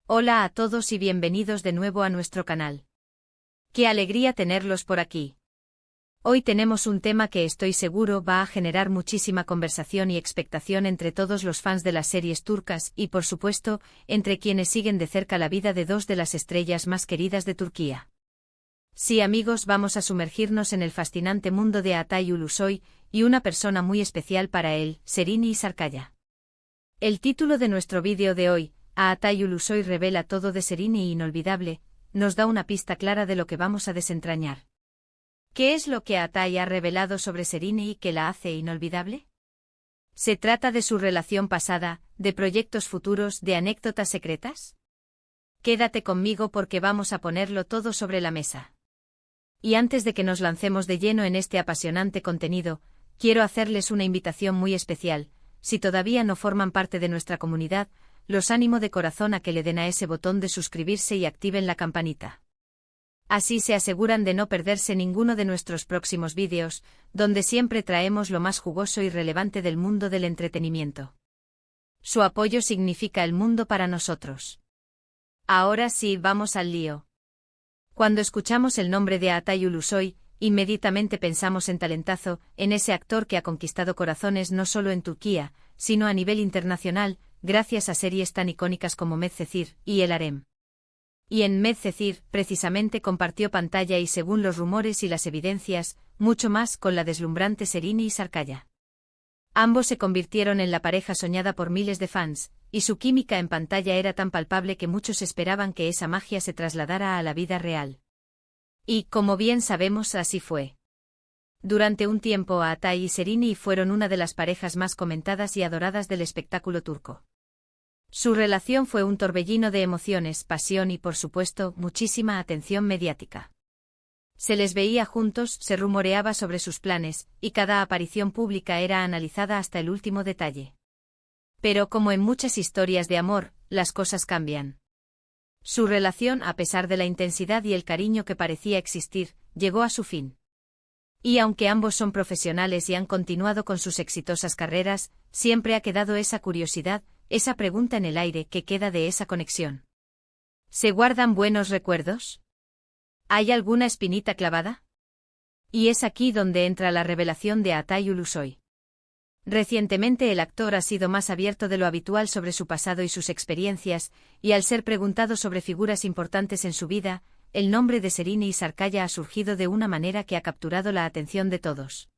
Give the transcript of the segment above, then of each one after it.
Hola a todos y bienvenidos de nuevo a nuestro canal. ¡Qué alegría tenerlos por aquí! Hoy tenemos un tema que estoy seguro va a generar muchísima conversación y expectación entre todos los fans de las series turcas y, por supuesto, entre quienes siguen de cerca la vida de dos de las estrellas más queridas de Turquía. Sí, amigos, vamos a sumergirnos en el fascinante mundo de Atay Ulusoy y una persona muy especial para él, Serini Sarıkaya. El título de nuestro vídeo de hoy, Atay Ulusoy revela todo de Serini Inolvidable, nos da una pista clara de lo que vamos a desentrañar. ¿Qué es lo que Atay ha revelado sobre Serini y que la hace inolvidable? ¿Se trata de su relación pasada, de proyectos futuros, de anécdotas secretas? Quédate conmigo porque vamos a ponerlo todo sobre la mesa. Y antes de que nos lancemos de lleno en este apasionante contenido, quiero hacerles una invitación muy especial. Si todavía no forman parte de nuestra comunidad, los animo de corazón a que le den a ese botón de suscribirse y activen la campanita. Así se aseguran de no perderse ninguno de nuestros próximos vídeos, donde siempre traemos lo más jugoso y relevante del mundo del entretenimiento. Su apoyo significa el mundo para nosotros. Ahora sí, vamos al lío. Cuando escuchamos el nombre de Atay Ulusoy, inmediatamente pensamos en talentazo, en ese actor que ha conquistado corazones no solo en Turquía, sino a nivel internacional, gracias a series tan icónicas como Medcezir y El Harem. Y en Medcezir, precisamente compartió pantalla y, según los rumores y las evidencias, mucho más con la deslumbrante Serini Sarıkaya. Ambos se convirtieron en la pareja soñada por miles de fans, y su química en pantalla era tan palpable que muchos esperaban que esa magia se trasladara a la vida real. Y, como bien sabemos, así fue. Durante un tiempo Atay y Serini fueron una de las parejas más comentadas y adoradas del espectáculo turco. Su relación fue un torbellino de emociones, pasión y, por supuesto, muchísima atención mediática. Se les veía juntos, se rumoreaba sobre sus planes, y cada aparición pública era analizada hasta el último detalle. Pero como en muchas historias de amor, las cosas cambian. Su relación, a pesar de la intensidad y el cariño que parecía existir, llegó a su fin. Y aunque ambos son profesionales y han continuado con sus exitosas carreras, siempre ha quedado esa curiosidad, esa pregunta en el aire: ¿qué queda de esa conexión? ¿Se guardan buenos recuerdos? ¿Hay alguna espinita clavada? Y es aquí donde entra la revelación de Atay Ulusoy. Recientemente el actor ha sido más abierto de lo habitual sobre su pasado y sus experiencias, y al ser preguntado sobre figuras importantes en su vida, el nombre de Serini Sarıkaya ha surgido de una manera que ha capturado la atención de todos.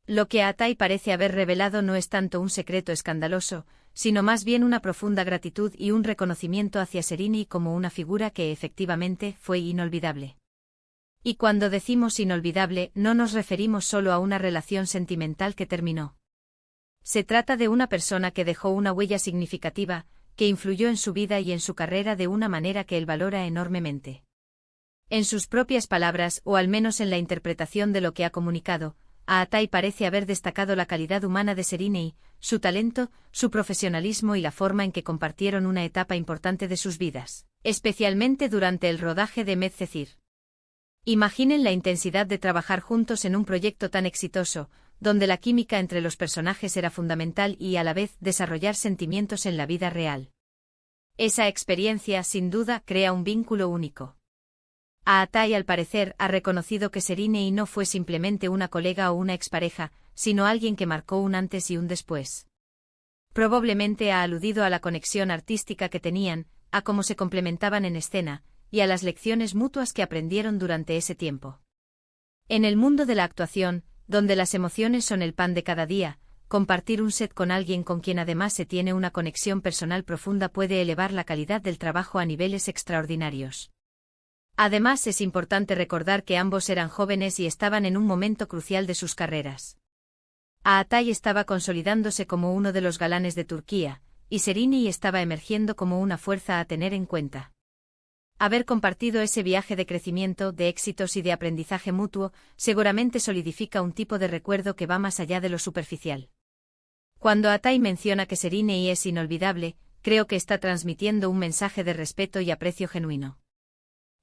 Lo que Atay parece haber revelado no es tanto un secreto escandaloso, sino más bien una profunda gratitud y un reconocimiento hacia Serini como una figura que efectivamente fue inolvidable. Y cuando decimos inolvidable, no nos referimos solo a una relación sentimental que terminó. Se trata de una persona que dejó una huella significativa, que influyó en su vida y en su carrera de una manera que él valora enormemente. En sus propias palabras, o al menos en la interpretación de lo que ha comunicado, a Atay parece haber destacado la calidad humana de Serini, su talento, su profesionalismo y la forma en que compartieron una etapa importante de sus vidas, especialmente durante el rodaje de Medcezir. Imaginen la intensidad de trabajar juntos en un proyecto tan exitoso, donde la química entre los personajes era fundamental y, a la vez, desarrollar sentimientos en la vida real. Esa experiencia, sin duda, crea un vínculo único. Atay, al parecer, ha reconocido que Serini no fue simplemente una colega o una expareja, sino alguien que marcó un antes y un después. Probablemente ha aludido a la conexión artística que tenían, a cómo se complementaban en escena, y a las lecciones mutuas que aprendieron durante ese tiempo. En el mundo de la actuación, donde las emociones son el pan de cada día, compartir un set con alguien con quien además se tiene una conexión personal profunda puede elevar la calidad del trabajo a niveles extraordinarios. Además, es importante recordar que ambos eran jóvenes y estaban en un momento crucial de sus carreras. Atay estaba consolidándose como uno de los galanes de Turquía, y Serini estaba emergiendo como una fuerza a tener en cuenta. Haber compartido ese viaje de crecimiento, de éxitos y de aprendizaje mutuo, seguramente solidifica un tipo de recuerdo que va más allá de lo superficial. Cuando Atay menciona que Serini es inolvidable, creo que está transmitiendo un mensaje de respeto y aprecio genuino.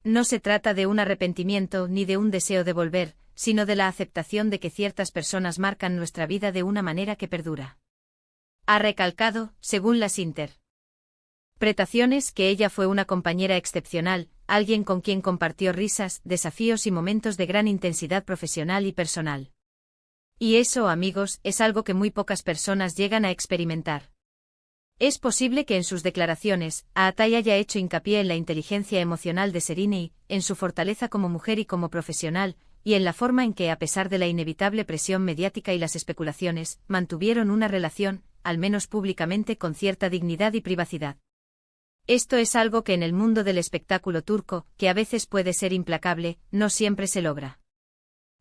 No se trata de un arrepentimiento ni de un deseo de volver, sino de la aceptación de que ciertas personas marcan nuestra vida de una manera que perdura. Ha recalcado, según las Inter. Interpretaciones que ella fue una compañera excepcional, alguien con quien compartió risas, desafíos y momentos de gran intensidad profesional y personal. Y eso, amigos, es algo que muy pocas personas llegan a experimentar. Es posible que en sus declaraciones, Atai haya hecho hincapié en la inteligencia emocional de Serena, en su fortaleza como mujer y como profesional, y en la forma en que, a pesar de la inevitable presión mediática y las especulaciones, mantuvieron una relación, al menos públicamente, con cierta dignidad y privacidad. Esto es algo que en el mundo del espectáculo turco, que a veces puede ser implacable, no siempre se logra.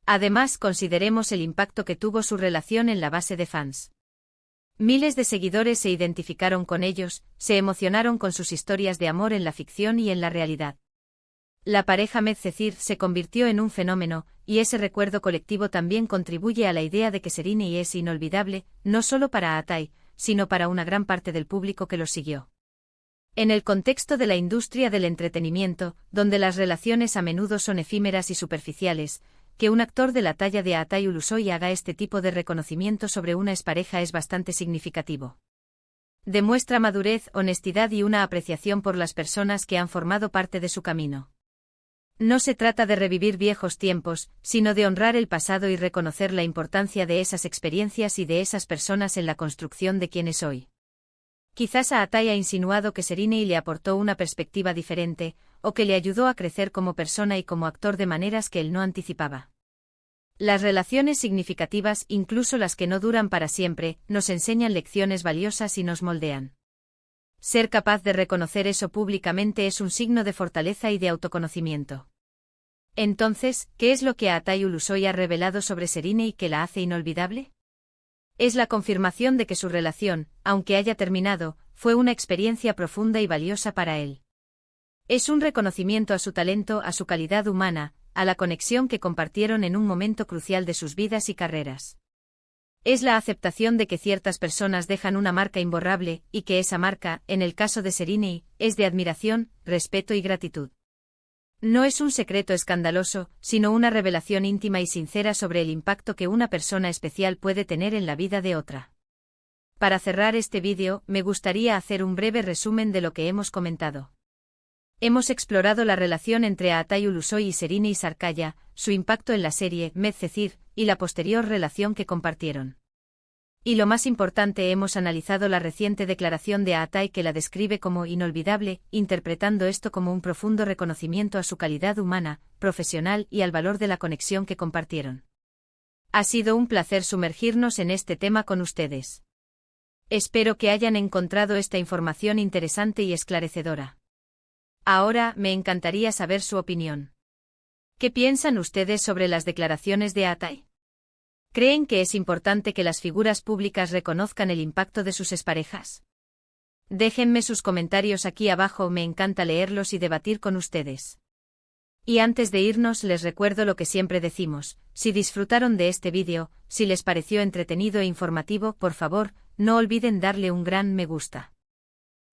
Además, consideremos el impacto que tuvo su relación en la base de fans. Miles de seguidores se identificaron con ellos, se emocionaron con sus historias de amor en la ficción y en la realidad. La pareja Medcezir se convirtió en un fenómeno, y ese recuerdo colectivo también contribuye a la idea de que Serena es inolvidable, no solo para Atai, sino para una gran parte del público que los siguió. En el contexto de la industria del entretenimiento, donde las relaciones a menudo son efímeras y superficiales, que un actor de la talla de Atai Ulusoy haga este tipo de reconocimiento sobre una expareja es bastante significativo. Demuestra madurez, honestidad y una apreciación por las personas que han formado parte de su camino. No se trata de revivir viejos tiempos, sino de honrar el pasado y reconocer la importancia de esas experiencias y de esas personas en la construcción de quien es hoy. Quizás Atai ha insinuado que Serena le aportó una perspectiva diferente, o que le ayudó a crecer como persona y como actor de maneras que él no anticipaba. Las relaciones significativas, incluso las que no duran para siempre, nos enseñan lecciones valiosas y nos moldean. Ser capaz de reconocer eso públicamente es un signo de fortaleza y de autoconocimiento. Entonces, ¿qué es lo que Atai Ulusoy ha revelado sobre Serena y que la hace inolvidable? Es la confirmación de que su relación, aunque haya terminado, fue una experiencia profunda y valiosa para él. Es un reconocimiento a su talento, a su calidad humana, a la conexión que compartieron en un momento crucial de sus vidas y carreras. Es la aceptación de que ciertas personas dejan una marca imborrable, y que esa marca, en el caso de Serena, es de admiración, respeto y gratitud. No es un secreto escandaloso, sino una revelación íntima y sincera sobre el impacto que una persona especial puede tener en la vida de otra. Para cerrar este vídeo, me gustaría hacer un breve resumen de lo que hemos comentado. Hemos explorado la relación entre Atai Ulusoy y Serena Sarkaya, su impacto en la serie Medcezir, y la posterior relación que compartieron. Y lo más importante, hemos analizado la reciente declaración de Atai que la describe como inolvidable, interpretando esto como un profundo reconocimiento a su calidad humana, profesional y al valor de la conexión que compartieron. Ha sido un placer sumergirnos en este tema con ustedes. Espero que hayan encontrado esta información interesante y esclarecedora. Ahora, me encantaría saber su opinión. ¿Qué piensan ustedes sobre las declaraciones de Atai? ¿Creen que es importante que las figuras públicas reconozcan el impacto de sus exparejas? Déjenme sus comentarios aquí abajo, me encanta leerlos y debatir con ustedes. Y antes de irnos les recuerdo lo que siempre decimos, si disfrutaron de este vídeo, si les pareció entretenido e informativo, por favor, no olviden darle un gran me gusta.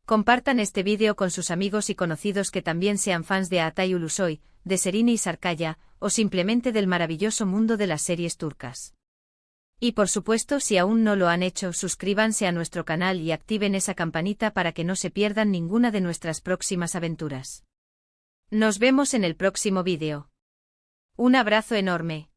Compartan este vídeo con sus amigos y conocidos que también sean fans de Atai Ulusoy, de Serena Sarkaya, o simplemente del maravilloso mundo de las series turcas. Y por supuesto, si aún no lo han hecho, suscríbanse a nuestro canal y activen esa campanita para que no se pierdan ninguna de nuestras próximas aventuras. Nos vemos en el próximo vídeo. Un abrazo enorme.